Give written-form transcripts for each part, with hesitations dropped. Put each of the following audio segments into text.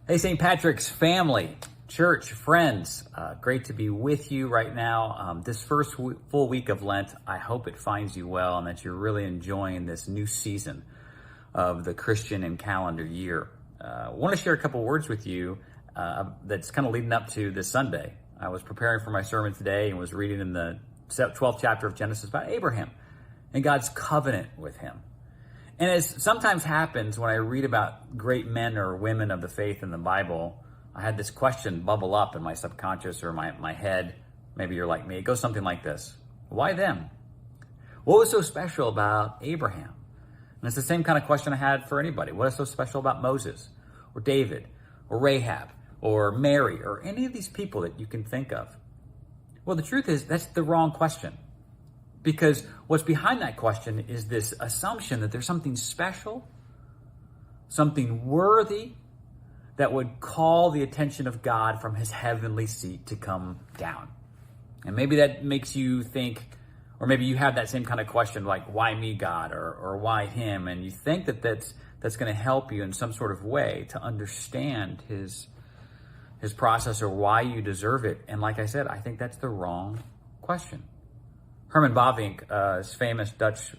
Hey, St. Patrick's family, church, friends, great to be with you right now. This first full week of Lent, I hope it finds you well and that you're really enjoying this new season of the Christian and calendar year. I want to share a couple words with you that's kind of leading up to this Sunday. I was preparing for my sermon today and was reading in the 12th chapter of Genesis about Abraham and God's covenant with him. And as sometimes happens when I read about great men or women of the faith in the Bible, I had this question bubble up in my subconscious or my head. Maybe you're like me. It goes something like this. Why them? What was so special about Abraham? And it's the same kind of question I had for anybody. What is so special about Moses or David or Rahab or Mary or any of these people that you can think of? Well, the truth is that's the wrong question. Because what's behind that question is this assumption that there's something special, something worthy that would call the attention of God from his heavenly seat to come down. And maybe that makes you think, or maybe you have that same kind of question like, why me, God, or why him? And you think that that's going to help you in some sort of way to understand his process or why you deserve it. And like I said, I think that's the wrong question. Herman Bavinck, this famous Dutch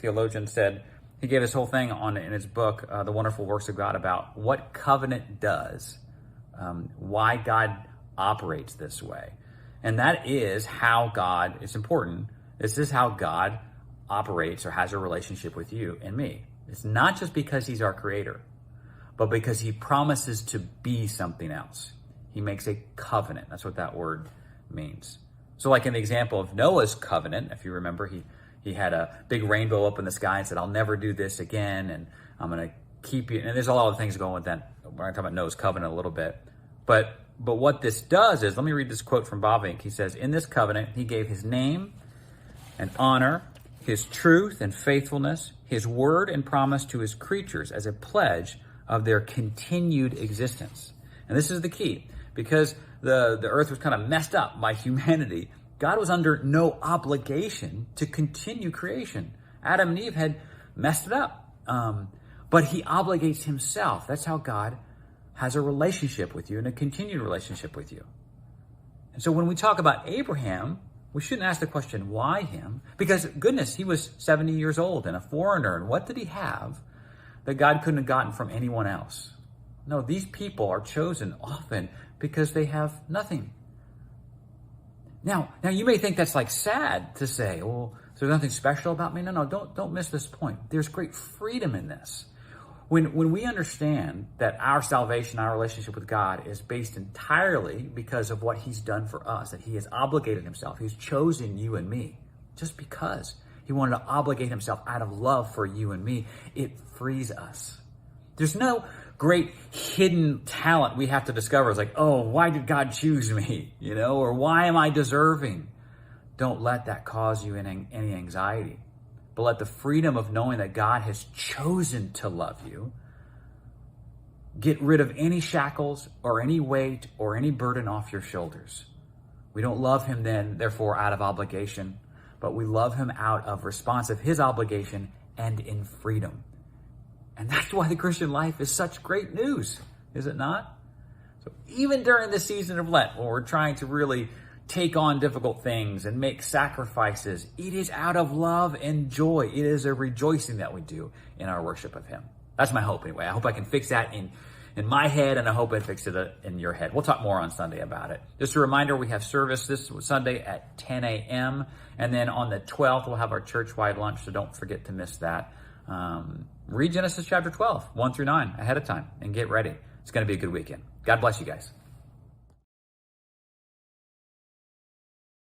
theologian, said, he gave this whole thing in his book, The Wonderful Works of God, about what covenant does, why God operates this way. And that is how God, it's important, this is how God operates or has a relationship with you and me. It's not just because he's our creator, but because he promises to be something else. He makes a covenant. That's what that word means. So like in the example of Noah's covenant, if you remember, he had a big rainbow up in the sky and said, I'll never do this again, and I'm going to keep you. And there's a lot of things going with that. We're going to talk about Noah's covenant a little bit. But what this does is, let me read this quote from Bavinck. He says, in this covenant, he gave his name and honor, his truth and faithfulness, his word and promise to his creatures as a pledge of their continued existence. And this is the key, because the earth was kind of messed up by humanity. God was under no obligation to continue creation. Adam and Eve had messed it up. But he obligates himself. That's how God has a relationship with you and a continued relationship with you. And so when we talk about Abraham, we shouldn't ask the question, why him? Because goodness, he was 70 years old and a foreigner. And what did he have that God couldn't have gotten from anyone else? No, these people are chosen often because they have nothing. Now you may think that's like sad to say, well, is there nothing special about me? No, don't miss this point. There's great freedom in this. When we understand that our salvation, our relationship with God is based entirely because of what he's done for us, that he has obligated himself, he's chosen you and me, just because he wanted to obligate himself out of love for you and me, it frees us. There's no great hidden talent we have to discover. It's like, oh, why did God choose me? Or why am I deserving? Don't let that cause you any anxiety. But let the freedom of knowing that God has chosen to love you get rid of any shackles or any weight or any burden off your shoulders. We don't love him then, therefore, out of obligation, but we love him out of response of his obligation and in freedom. And that's why the Christian life is such great news, is it not? So even during the season of Lent, when we're trying to really take on difficult things and make sacrifices, it is out of love and joy. It is a rejoicing that we do in our worship of him. That's my hope anyway. I hope I can fix that in my head, and I hope I fix it in your head. We'll talk more on Sunday about it. Just a reminder, we have service this Sunday at 10 a.m. And then on the 12th, we'll have our church-wide lunch, so don't forget to miss that. Read Genesis chapter 12, 1 through 9 ahead of time and get ready. It's going to be a good weekend. God bless you guys.